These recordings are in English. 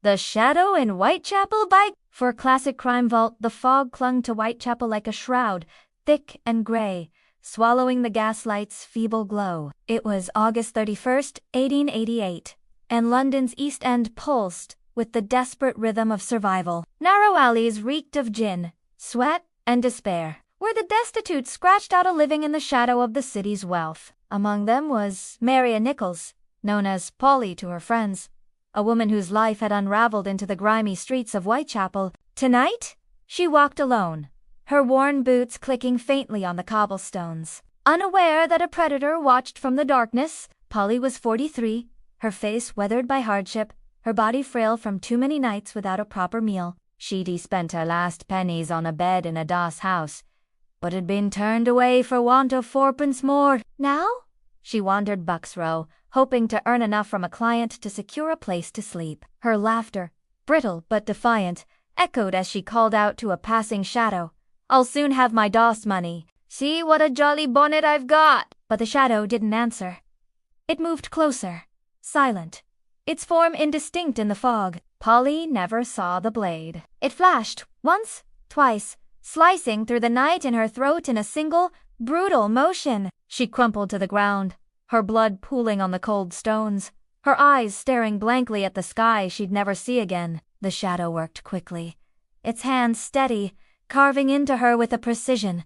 The Shadow in Whitechapel by... For a classic crime vault, the fog clung to Whitechapel like a shroud, thick and grey, swallowing the gaslight's feeble glow. It was August 31st, 1888, and London's East End pulsed with the desperate rhythm of survival. Narrow alleys reeked of gin, sweat, and despair, where the destitute scratched out a living in the shadow of the city's wealth. Among them was Mary Nichols, known as Polly to her friends, a woman whose life had unraveled into the grimy streets of Whitechapel. Tonight, she walked alone, her worn boots clicking faintly on the cobblestones. Unaware that a predator watched from the darkness, Polly was 43, her face weathered by hardship, her body frail from too many nights without a proper meal. She'd spent her last pennies on a bed in a doss house, but had been turned away for want of fourpence more. Now, she wandered Bucks Row, hoping to earn enough from a client to secure a place to sleep. Her laughter, brittle but defiant, echoed as she called out to a passing shadow, "I'll soon have my doss money. See what a jolly bonnet I've got!" But the shadow didn't answer. It moved closer, silent, its form indistinct in the fog. Polly never saw the blade. It flashed, once, twice, slicing through the night in her throat in a single, brutal motion. She crumpled to the ground, her blood pooling on the cold stones, her eyes staring blankly at the sky she'd never see again. The shadow worked quickly, its hands steady, carving into her with a precision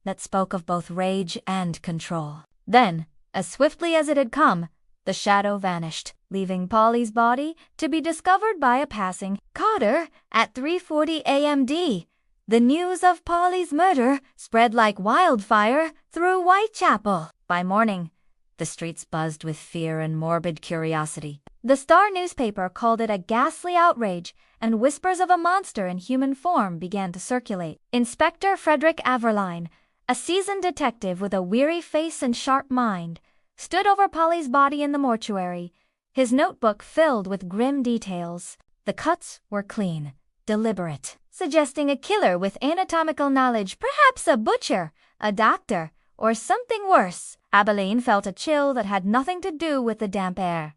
that spoke of both rage and control. Then, as swiftly as it had come, the shadow vanished, leaving Polly's body to be discovered by a passing cotter at 3:40 a.m.d. The news of Polly's murder spread like wildfire through Whitechapel. By morning, the streets buzzed with fear and morbid curiosity. The Star newspaper called it a ghastly outrage, and whispers of a monster in human form began to circulate. Inspector Frederick Abberline, a seasoned detective with a weary face and sharp mind, stood over Polly's body in the mortuary, his notebook filled with grim details. The cuts were clean, deliberate, suggesting a killer with anatomical knowledge, perhaps a butcher, a doctor, or something worse. Abberline felt a chill that had nothing to do with the damp air.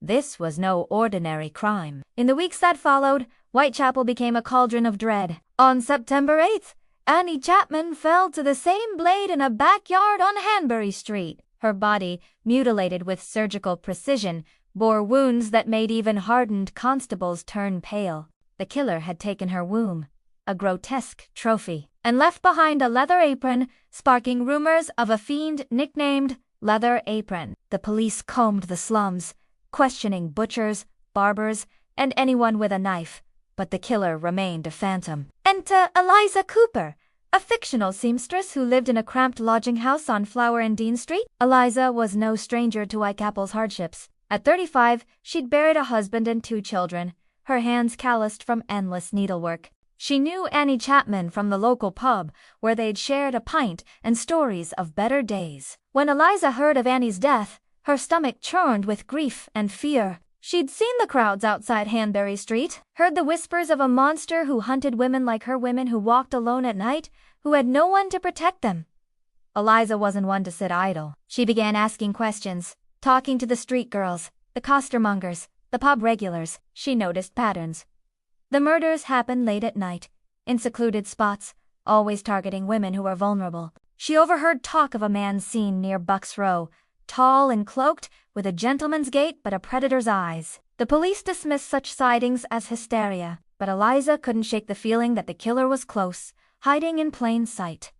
This was no ordinary crime. In the weeks that followed, Whitechapel became a cauldron of dread. On September 8th, Annie Chapman fell to the same blade in a backyard on Hanbury Street. Her body, mutilated with surgical precision, bore wounds that made even hardened constables turn pale. The killer had taken her womb, a grotesque trophy, and left behind a leather apron, sparking rumors of a fiend nicknamed Leather Apron. The police combed the slums, questioning butchers, barbers, and anyone with a knife, but the killer remained a phantom. Enter Eliza Cooper, a fictional seamstress who lived in a cramped lodging house on Flower and Dean Street. Eliza was no stranger to Whitechapel's hardships. At 35, she'd buried a husband and 2 children, her hands calloused from endless needlework. She knew Annie Chapman from the local pub, where they'd shared a pint and stories of better days. When Eliza heard of Annie's death, her stomach churned with grief and fear. She'd seen the crowds outside Hanbury Street, heard the whispers of a monster who hunted women like her, women who walked alone at night, who had no one to protect them. Eliza wasn't one to sit idle. She began asking questions, talking to the street girls, the costermongers, the pub regulars. She noticed patterns. The murders happened late at night, in secluded spots, always targeting women who were vulnerable. She overheard talk of a man seen near Bucks Row, tall and cloaked, with a gentleman's gait but a predator's eyes. The police dismissed such sightings as hysteria, but Eliza couldn't shake the feeling that the killer was close, hiding in plain sight.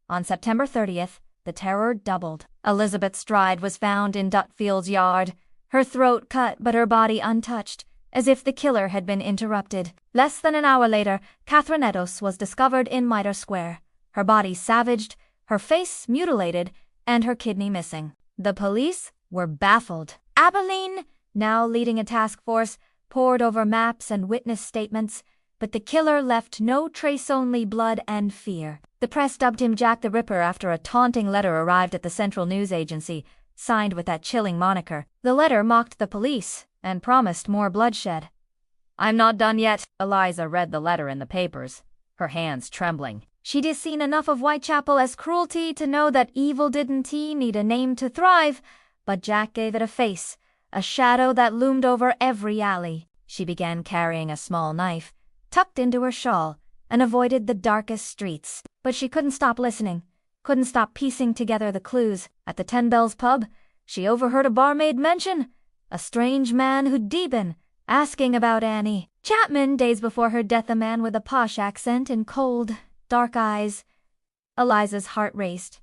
On September 30th, the terror doubled. Elizabeth Stride was found in Dutfield's yard, her throat cut but her body untouched, as if the killer had been interrupted. Less than an hour later, Catherine Eddowes was discovered in Mitre Square, her body savaged, her face mutilated, and her kidney missing. The police were baffled. Abberline, now leading a task force, pored over maps and witness statements, but the killer left no trace, only blood and fear. The press dubbed him Jack the Ripper after a taunting letter arrived at the Central News Agency, signed with that chilling moniker. The letter mocked the police and promised more bloodshed. "I'm not done yet." Eliza read the letter in the papers, her hands trembling. She'd seen enough of Whitechapel as cruelty to know that evil didn't need a name to thrive, but Jack gave it a face, a shadow that loomed over every alley. She began carrying a small knife, tucked into her shawl, and avoided the darkest streets. But she couldn't stop listening, couldn't stop piecing together the clues. At the 10 Bells pub, she overheard a barmaid mention a strange man who'd been asking about Annie Chapman days before her death, a man with a posh accent and cold, dark eyes. Eliza's heart raced.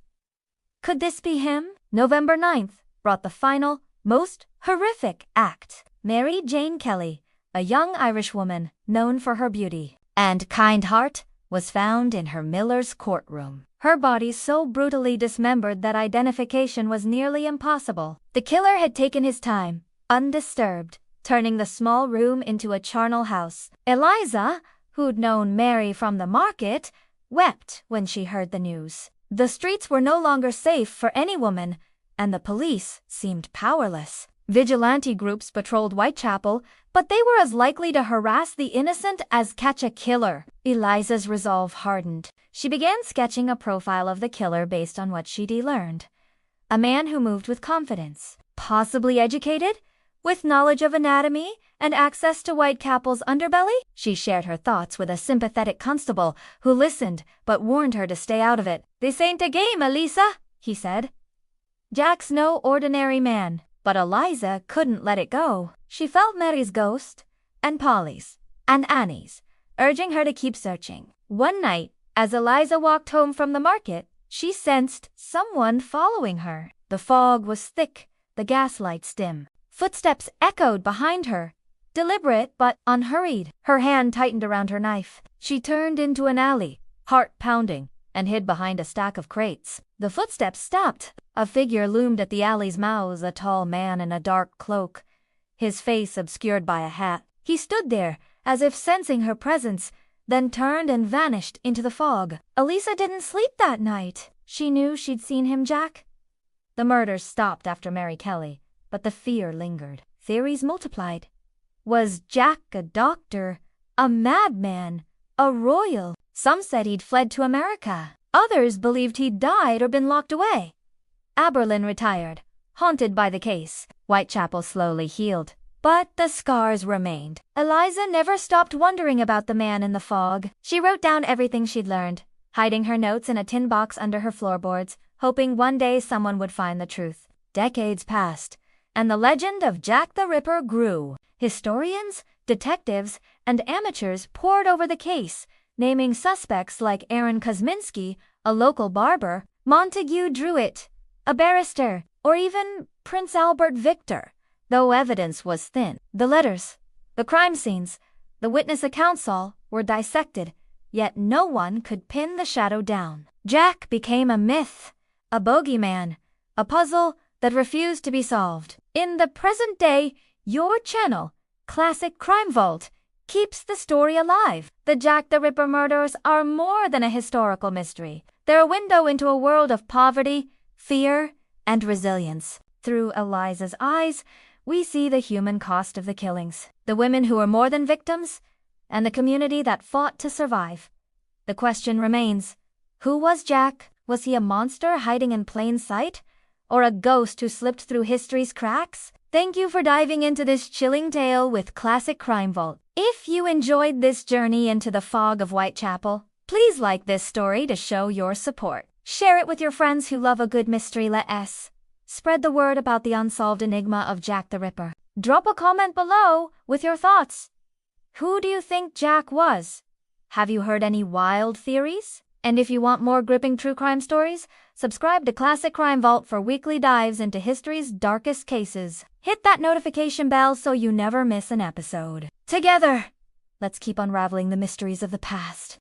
Could this be him? November 9th brought the final, most horrific act. Mary Jane Kelly, a young Irish woman known for her beauty and kind heart, was found in her miller's courtroom. Her body so brutally dismembered that identification was nearly impossible. The killer had taken his time, undisturbed, turning the small room into a charnel house. Eliza, who'd known Mary from the market, wept when she heard the news. The streets were no longer safe for any woman, and the police seemed powerless. Vigilante groups patrolled Whitechapel, but they were as likely to harass the innocent as catch a killer. Eliza's resolve hardened. She began sketching a profile of the killer based on what she'd learned. A man who moved with confidence, possibly educated, with knowledge of anatomy and access to Whitechapel's underbelly. She shared her thoughts with a sympathetic constable who listened but warned her to stay out of it. "This ain't a game, Eliza," he said. "Jack's no ordinary man." But Eliza couldn't let it go. She felt Mary's ghost, and Polly's, and Annie's, urging her to keep searching. One night, as Eliza walked home from the market, she sensed someone following her. The fog was thick, the gaslights dim. Footsteps echoed behind her, deliberate but unhurried. Her hand tightened around her knife. She turned into an alley, heart pounding, and hid behind a stack of crates. The footsteps stopped. A figure loomed at the alley's mouth, a tall man in a dark cloak, his face obscured by a hat. He stood there, as if sensing her presence, then turned and vanished into the fog. Eliza didn't sleep that night. She knew she'd seen him, Jack. The murders stopped after Mary Kelly, but the fear lingered. Theories multiplied. Was Jack a doctor, a madman, a royal? Some said he'd fled to America. Others believed he'd died or been locked away. Abberline retired, haunted by the case. Whitechapel slowly healed, but the scars remained. Eliza never stopped wondering about the man in the fog. She wrote down everything she'd learned, hiding her notes in a tin box under her floorboards, hoping one day someone would find the truth. Decades passed, and the legend of Jack the Ripper grew. Historians, detectives, and amateurs pored over the case, naming suspects like Aaron Kosminski, a local barber, Montague Druitt, a barrister, or even Prince Albert Victor, though evidence was thin. The letters, the crime scenes, the witness accounts all were dissected, yet no one could pin the shadow down. Jack became a myth, a bogeyman, a puzzle that refused to be solved. In the present day, your channel, Classic Crime Vault, keeps the story alive. The Jack the Ripper murders are more than a historical mystery. They're a window into a world of poverty, fear, and resilience. Through Eliza's eyes, we see the human cost of the killings, the women who were more than victims, and the community that fought to survive. The question remains, who was Jack? Was he a monster hiding in plain sight, or a ghost who slipped through history's cracks? Thank you for diving into this chilling tale with Classic Crime Vault. If you enjoyed this journey into the fog of Whitechapel, please like this story to show your support. Share it with your friends who love a good mystery. Let's spread the word about the unsolved enigma of Jack the Ripper. Drop a comment below with your thoughts. Who do you think Jack was? Have you heard any wild theories? And if you want more gripping true crime stories, subscribe to Classic Crime Vault for weekly dives into history's darkest cases. Hit that notification bell so you never miss an episode. Together, let's keep unraveling the mysteries of the past.